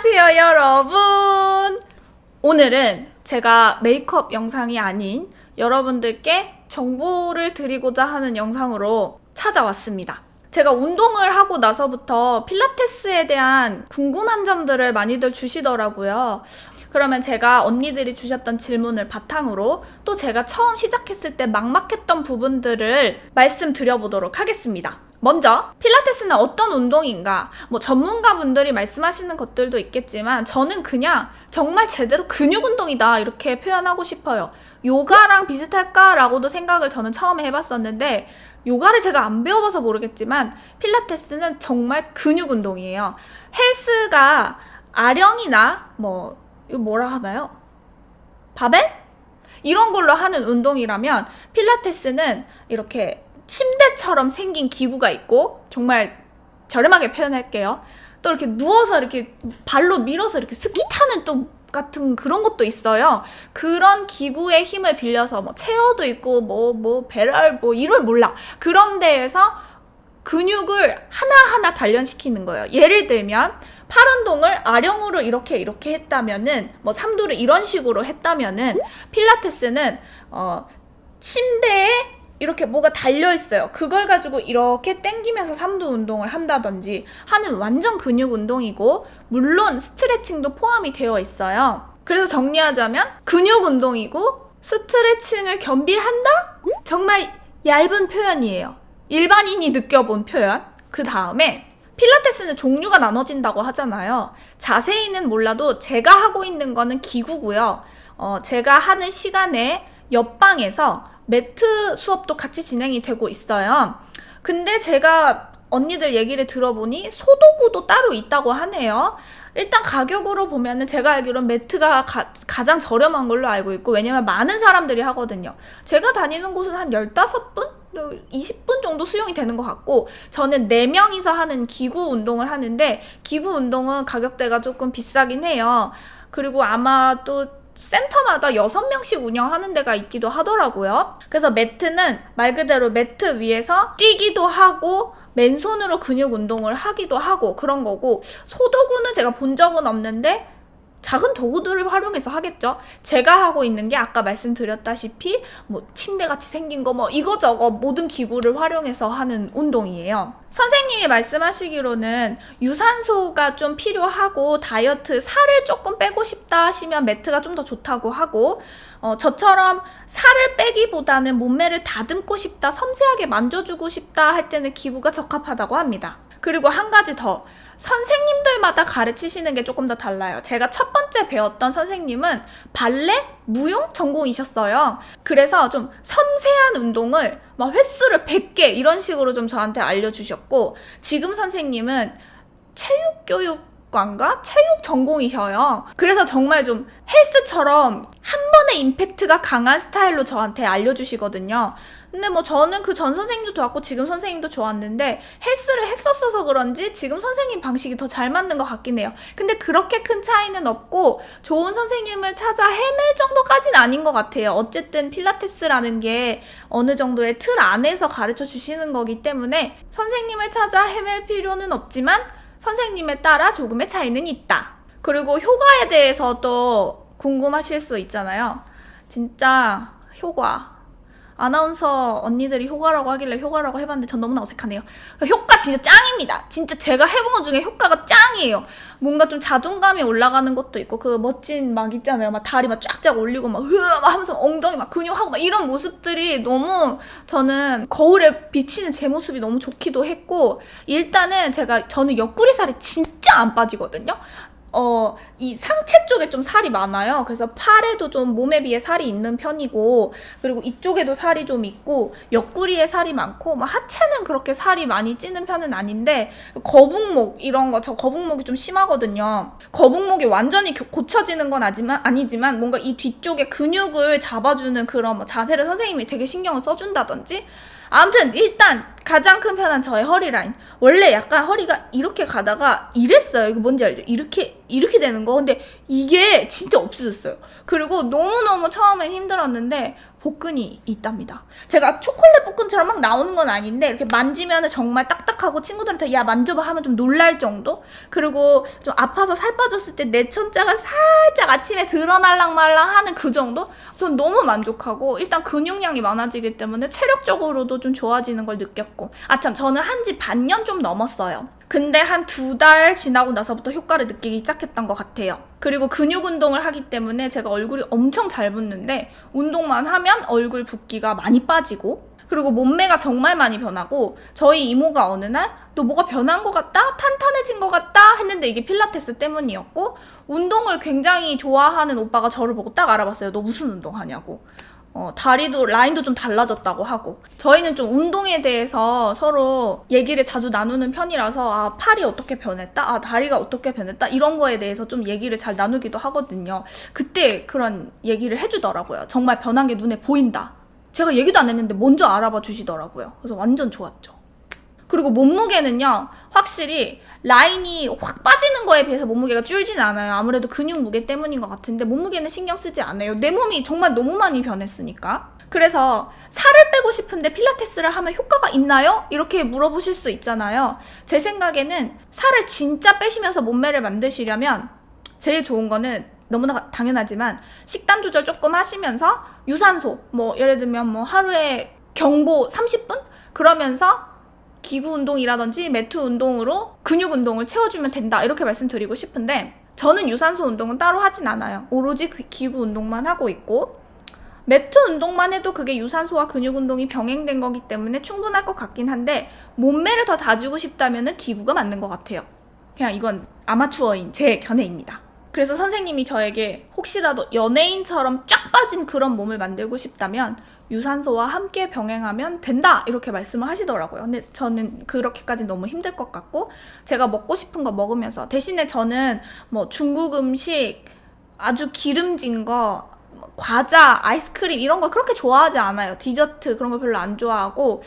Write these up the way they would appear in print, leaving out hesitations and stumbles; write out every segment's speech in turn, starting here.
안녕하세요 여러분. 오늘은 제가 메이크업 영상이 아닌 여러분들께 정보를 드리고자 하는 영상으로 찾아왔습니다. 제가 운동을 하고 나서부터 필라테스에 대한 궁금한 점들을 많이들 주시더라고요. 그러면 제가 언니들이 주셨던 질문을 바탕으로 또 제가 처음 시작했을 때 막막했던 부분들을 말씀드려보도록 하겠습니다. 먼저 필라테스는 어떤 운동인가, 전문가분들이 말씀하시는 것들도 있겠지만 저는 그냥 정말 제대로 근육 운동이다 이렇게 표현하고 싶어요. 요가랑 비슷할까라고도 생각을 저는 처음에 해봤었는데, 요가를 제가 안 배워봐서 모르겠지만 필라테스는 정말 근육 운동이에요. 헬스가 아령이나 이거 뭐라 하나요? 바벨? 이런 걸로 하는 운동이라면 필라테스는 이렇게 침대처럼 생긴 기구가 있고, 정말 저렴하게 표현할게요. 또 이렇게 누워서 이렇게 발로 밀어서 이렇게 스키 타는 또 같은 그런 것도 있어요. 그런 기구의 힘을 빌려서 체어도 있고 배럴 이걸 몰라. 그런 데에서 근육을 하나하나 단련시키는 거예요. 예를 들면 팔 운동을 아령으로 이렇게 했다면은, 삼두를 이런 식으로 했다면은, 필라테스는 침대에 이렇게 뭐가 달려있어요. 그걸 가지고 이렇게 당기면서 삼두 운동을 한다든지 하는 완전 근육 운동이고, 물론 스트레칭도 포함이 되어 있어요. 그래서 정리하자면 근육 운동이고 스트레칭을 겸비한다? 정말 얇은 표현이에요. 일반인이 느껴본 표현. 그 다음에 필라테스는 종류가 나눠진다고 하잖아요. 자세히는 몰라도 제가 하고 있는 거는 기구고요. 제가 하는 시간에 옆방에서 매트 수업도 같이 진행이 되고 있어요. 근데 제가 언니들 얘기를 들어보니 소도구도 따로 있다고 하네요. 일단 가격으로 보면은 제가 알기로는 매트가 가장 저렴한 걸로 알고 있고, 왜냐면 많은 사람들이 하거든요. 제가 다니는 곳은 한 15분? 20분 정도 수용이 되는 것 같고, 저는 4명이서 하는 기구 운동을 하는데, 기구 운동은 가격대가 조금 비싸긴 해요. 그리고 아마 또 센터마다 6명씩 운영하는 데가 있기도 하더라고요. 그래서 매트는 말 그대로 매트 위에서 뛰기도 하고 맨손으로 근육 운동을 하기도 하고 그런 거고, 소도구는 제가 본 적은 없는데 작은 도구들을 활용해서 하겠죠. 제가 하고 있는 게 아까 말씀드렸다시피 침대같이 생긴 거 이거저거 모든 기구를 활용해서 하는 운동이에요. 선생님이 말씀하시기로는 유산소가 좀 필요하고 다이어트 살을 조금 빼고 싶다 하시면 매트가 좀 더 좋다고 하고, 저처럼 살을 빼기보다는 몸매를 다듬고 싶다, 섬세하게 만져주고 싶다 할 때는 기구가 적합하다고 합니다. 그리고 한 가지 더, 선생님들마다 가르치시는 게 조금 더 달라요. 제가 첫 번째 배웠던 선생님은 발레, 무용 전공이셨어요. 그래서 좀 섬세한 운동을 횟수를 100개 이런 식으로 좀 저한테 알려주셨고, 지금 선생님은 체육교육관과 체육 전공이셔요. 그래서 정말 좀 헬스처럼 한 번의 임팩트가 강한 스타일로 저한테 알려주시거든요. 근데 저는 그 전 선생님도 좋았고 지금 선생님도 좋았는데, 헬스를 했었어서 그런지 지금 선생님 방식이 더 잘 맞는 것 같긴 해요. 근데 그렇게 큰 차이는 없고 좋은 선생님을 찾아 헤맬 정도까지는 아닌 것 같아요. 어쨌든 필라테스라는 게 어느 정도의 틀 안에서 가르쳐 주시는 거기 때문에 선생님을 찾아 헤맬 필요는 없지만 선생님에 따라 조금의 차이는 있다. 그리고 효과에 대해서 또 궁금하실 수 있잖아요. 진짜 효과, 아나운서 언니들이 효과라고 하길래 효과라고 해봤는데 전 너무나 어색하네요. 효과 진짜 짱입니다. 진짜 제가 해본 것 중에 효과가 짱이에요. 뭔가 좀 자존감이 올라가는 것도 있고, 그 멋진 있잖아요. 다리 쫙쫙 올리고 하면서 엉덩이 근육하고 이런 모습들이 너무, 저는 거울에 비치는 제 모습이 너무 좋기도 했고, 일단은 저는 옆구리 살이 진짜 안 빠지거든요. 이 상체 쪽에 좀 살이 많아요. 그래서 팔에도 좀 몸에 비해 살이 있는 편이고, 그리고 이쪽에도 살이 좀 있고, 옆구리에 살이 많고, 하체는 그렇게 살이 많이 찌는 편은 아닌데, 거북목 이런 거, 저 거북목이 좀 심하거든요. 거북목이 완전히 고쳐지는 건 아니지만 뭔가 이 뒤쪽에 근육을 잡아주는 그런 자세를 선생님이 되게 신경을 써준다든지, 아무튼 일단 가장 큰 편한 저의 허리 라인. 원래 약간 허리가 이렇게 가다가 이랬어요. 이거 뭔지 알죠? 이렇게 되는 거. 근데 이게 진짜 없어졌어요. 그리고 너무너무 처음엔 힘들었는데 복근이 있답니다. 제가 초콜릿 복근처럼 막 나오는 건 아닌데 이렇게 만지면 정말 딱딱하고 친구들한테 야 만져봐 하면 좀 놀랄 정도? 그리고 좀 아파서 살 빠졌을 때 내 천자가 살짝 아침에 드러날랑 말랑 하는 그 정도? 전 너무 만족하고 일단 근육량이 많아지기 때문에 체력적으로도 좀 좋아지는 걸 느꼈고 아참 저는 한지 반년 좀 넘었어요. 근데 한 2달 지나고 나서부터 효과를 느끼기 시작했던 것 같아요. 그리고 근육 운동을 하기 때문에 제가 얼굴이 엄청 잘 붓는데 운동만 하면 얼굴 붓기가 많이 빠지고 그리고 몸매가 정말 많이 변하고 저희 이모가 어느 날 너 뭐가 변한 것 같다? 탄탄해진 것 같다? 했는데 이게 필라테스 때문이었고 운동을 굉장히 좋아하는 오빠가 저를 보고 딱 알아봤어요. 너 무슨 운동 하냐고. 다리도 라인도 좀 달라졌다고 하고 저희는 좀 운동에 대해서 서로 얘기를 자주 나누는 편이라서 아 팔이 어떻게 변했다? 아 다리가 어떻게 변했다? 이런 거에 대해서 좀 얘기를 잘 나누기도 하거든요. 그때 그런 얘기를 해주더라고요. 정말 변한 게 눈에 보인다. 제가 얘기도 안 했는데 먼저 알아봐 주시더라고요. 그래서 완전 좋았죠. 그리고 몸무게는요 확실히 라인이 확 빠지는 거에 비해서 몸무게가 줄진 않아요. 아무래도 근육 무게 때문인 것 같은데 몸무게는 신경 쓰지 않아요. 내 몸이 정말 너무 많이 변했으니까. 그래서 살을 빼고 싶은데 필라테스를 하면 효과가 있나요? 이렇게 물어보실 수 있잖아요. 제 생각에는 살을 진짜 빼시면서 몸매를 만드시려면 제일 좋은 거는 너무나 당연하지만 식단 조절 조금 하시면서 유산소 뭐 예를 들면 뭐 하루에 경보 30분? 그러면서 기구 운동이라든지 매트 운동으로 근육 운동을 채워주면 된다 이렇게 말씀드리고 싶은데 저는 유산소 운동은 따로 하진 않아요. 오로지 기구 운동만 하고 있고 매트 운동만 해도 그게 유산소와 근육 운동이 병행된 거기 때문에 충분할 것 같긴 한데 몸매를 더 다지고 싶다면 기구가 맞는 것 같아요. 그냥 이건 아마추어인 제 견해입니다. 그래서 선생님이 저에게 혹시라도 연예인처럼 쫙 빠진 그런 몸을 만들고 싶다면 유산소와 함께 병행하면 된다 이렇게 말씀을 하시더라고요. 근데 저는 그렇게까지 너무 힘들 것 같고 제가 먹고 싶은 거 먹으면서 대신에 저는 뭐 중국 음식 아주 기름진 거 과자, 아이스크림 이런 걸 그렇게 좋아하지 않아요. 디저트 그런 거 별로 안 좋아하고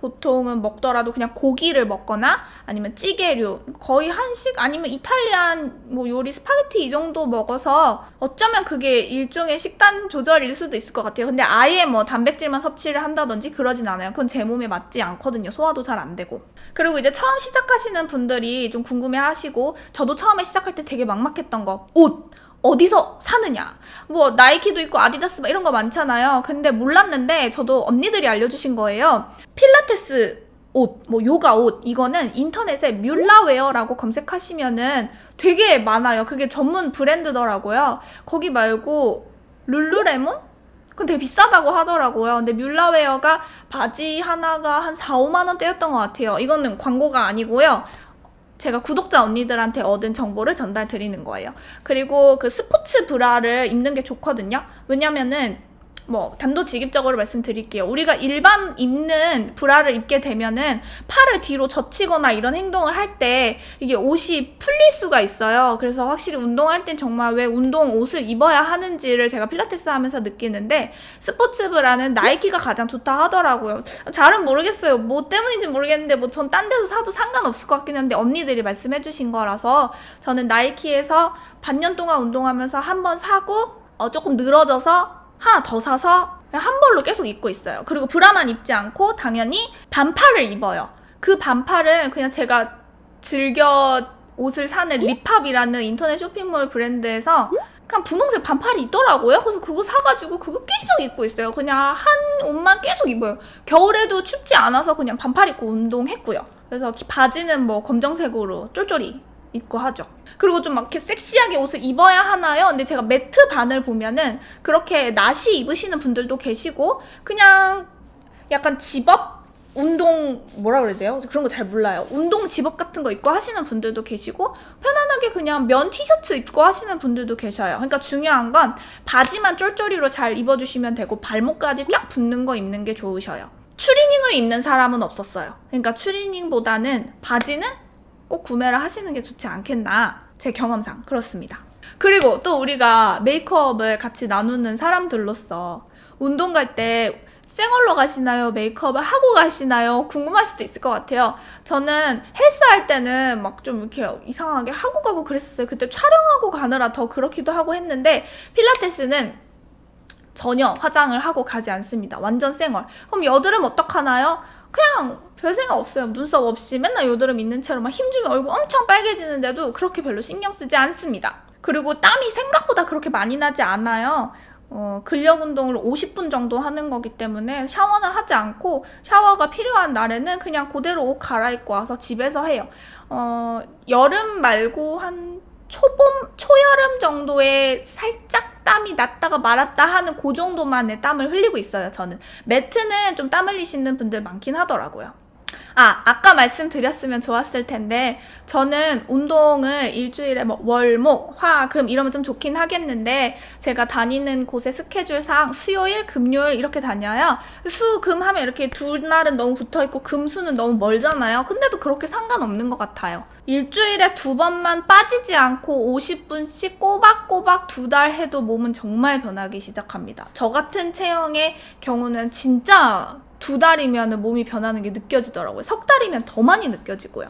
보통은 먹더라도 그냥 고기를 먹거나 아니면 찌개류 거의 한식 아니면 이탈리안 뭐 요리 스파게티 이 정도 먹어서 어쩌면 그게 일종의 식단 조절일 수도 있을 것 같아요. 근데 아예 뭐 단백질만 섭취를 한다든지 그러진 않아요. 그건 제 몸에 맞지 않거든요. 소화도 잘 안 되고. 그리고 이제 처음 시작하시는 분들이 좀 궁금해 하시고 저도 처음에 시작할 때 되게 막막했던 거 옷! 어디서 사느냐 뭐 나이키도 있고 아디다스 막 이런 거 많잖아요. 근데 몰랐는데 저도 언니들이 알려주신 거예요. 필라테스 옷, 뭐 요가 옷 이거는 인터넷에 뮬라웨어라고 검색하시면은 되게 많아요. 그게 전문 브랜드더라고요. 거기 말고 룰루레몬? 그건 되게 비싸다고 하더라고요. 근데 뮬라웨어가 바지 하나가 한 4, 5만 원대였던 것 같아요. 이거는 광고가 아니고요. 제가 구독자 언니들한테 얻은 정보를 전달 드리는 거예요. 그리고 그 스포츠 브라를 입는 게 좋거든요. 왜냐면은 뭐 단도직입적으로 말씀드릴게요. 우리가 일반 입는 브라를 입게 되면은 팔을 뒤로 젖히거나 이런 행동을 할 때 이게 옷이 풀릴 수가 있어요. 그래서 확실히 운동할 땐 정말 왜 운동 옷을 입어야 하는지를 제가 필라테스 하면서 느끼는데 스포츠 브라는 나이키가 가장 좋다 하더라고요. 잘은 모르겠어요. 뭐 때문인지 모르겠는데 뭐 전 딴 데서 사도 상관없을 것 같긴 한데 언니들이 말씀해 주신 거라서 저는 나이키에서 반년 동안 운동하면서 한 번 사고 조금 늘어져서 하나 더 사서 한 벌로 계속 입고 있어요. 그리고 브라만 입지 않고 당연히 반팔을 입어요. 그 반팔은 그냥 제가 즐겨 옷을 사는 리팝이라는 인터넷 쇼핑몰 브랜드에서 그냥 분홍색 반팔이 있더라고요. 그래서 그거 사가지고 그거 계속 입고 있어요. 그냥 한 옷만 계속 입어요. 겨울에도 춥지 않아서 그냥 반팔 입고 운동했고요. 그래서 바지는 뭐 검정색으로 쫄쫄이 입고 하죠. 그리고 좀 막 이렇게 섹시하게 옷을 입어야 하나요? 근데 제가 매트 반을 보면은 그렇게 나시 입으시는 분들도 계시고 그냥 약간 집업? 운동 뭐라 그래야 돼요? 그런 거 잘 몰라요. 운동 집업 같은 거 입고 하시는 분들도 계시고 편안하게 그냥 면 티셔츠 입고 하시는 분들도 계셔요. 그러니까 중요한 건 바지만 쫄쫄이로 잘 입어주시면 되고 발목까지 쫙 붙는 거 입는 게 좋으셔요. 추리닝을 입는 사람은 없었어요. 그러니까 추리닝보다는 바지는 꼭 구매를 하시는 게 좋지 않겠나 제 경험상 그렇습니다. 그리고 또 우리가 메이크업을 같이 나누는 사람들로서 운동 갈 때 생얼로 가시나요? 메이크업을 하고 가시나요? 궁금할 수도 있을 것 같아요. 저는 헬스 할 때는 막 좀 이렇게 이상하게 하고 가고 그랬었어요. 그때 촬영하고 가느라 더 그렇기도 하고 했는데 필라테스는 전혀 화장을 하고 가지 않습니다. 완전 생얼. 그럼 여드름 어떡하나요? 그냥 별 생각 없어요. 눈썹 없이 맨날 여드름 있는 채로 막 힘주면 얼굴 엄청 빨개지는데도 그렇게 별로 신경 쓰지 않습니다. 그리고 땀이 생각보다 그렇게 많이 나지 않아요. 근력 운동을 50분 정도 하는 거기 때문에 샤워는 하지 않고 샤워가 필요한 날에는 그냥 그대로 옷 갈아입고 와서 집에서 해요. 여름 말고 한 초여름 정도에 살짝 땀이 났다가 말았다 하는 그 정도만의 땀을 흘리고 있어요, 저는. 매트는 좀 땀 흘리시는 분들 많긴 하더라고요. 아까 말씀드렸으면 좋았을 텐데 저는 운동을 일주일에 뭐 월, 목, 화, 금 이러면 좀 좋긴 하겠는데 제가 다니는 곳의 스케줄상 수요일, 금요일 이렇게 다녀요. 수, 금 하면 이렇게 두 날은 너무 붙어있고 금수는 너무 멀잖아요. 근데도 그렇게 상관없는 것 같아요. 일주일에 2번만 빠지지 않고 50분씩 꼬박꼬박 2달 해도 몸은 정말 변하기 시작합니다. 저 같은 체형의 경우는 진짜 2달이면 몸이 변하는 게 느껴지더라고요. 3달이면 더 많이 느껴지고요.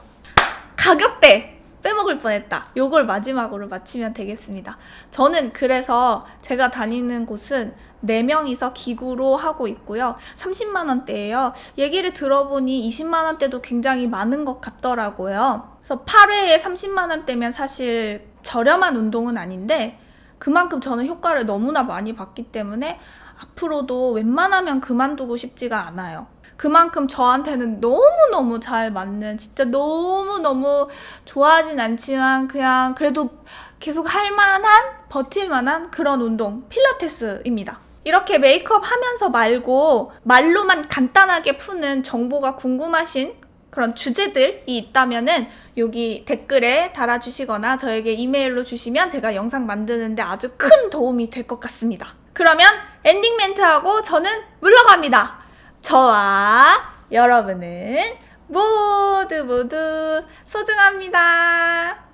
가격대! 빼먹을 뻔했다. 요걸 마지막으로 마치면 되겠습니다. 저는 그래서 제가 다니는 곳은 4명이서 기구로 하고 있고요. 30만원대예요. 얘기를 들어보니 20만원대도 굉장히 많은 것 같더라고요. 그래서 8회에 30만원대면 사실 저렴한 운동은 아닌데 그만큼 저는 효과를 너무나 많이 봤기 때문에 앞으로도 웬만하면 그만두고 싶지가 않아요. 그만큼 저한테는 너무너무 잘 맞는, 진짜 너무너무 좋아하진 않지만 그냥 그래도 계속 할만한, 버틸만한 그런 운동, 필라테스입니다. 이렇게 메이크업 하면서 말고 말로만 간단하게 푸는 정보가 궁금하신 그런 주제들이 있다면은 여기 댓글에 달아주시거나 저에게 이메일로 주시면 제가 영상 만드는데 아주 큰 도움이 될 것 같습니다. 그러면 엔딩 멘트하고 저는 물러갑니다. 저와 여러분은 모두 소중합니다.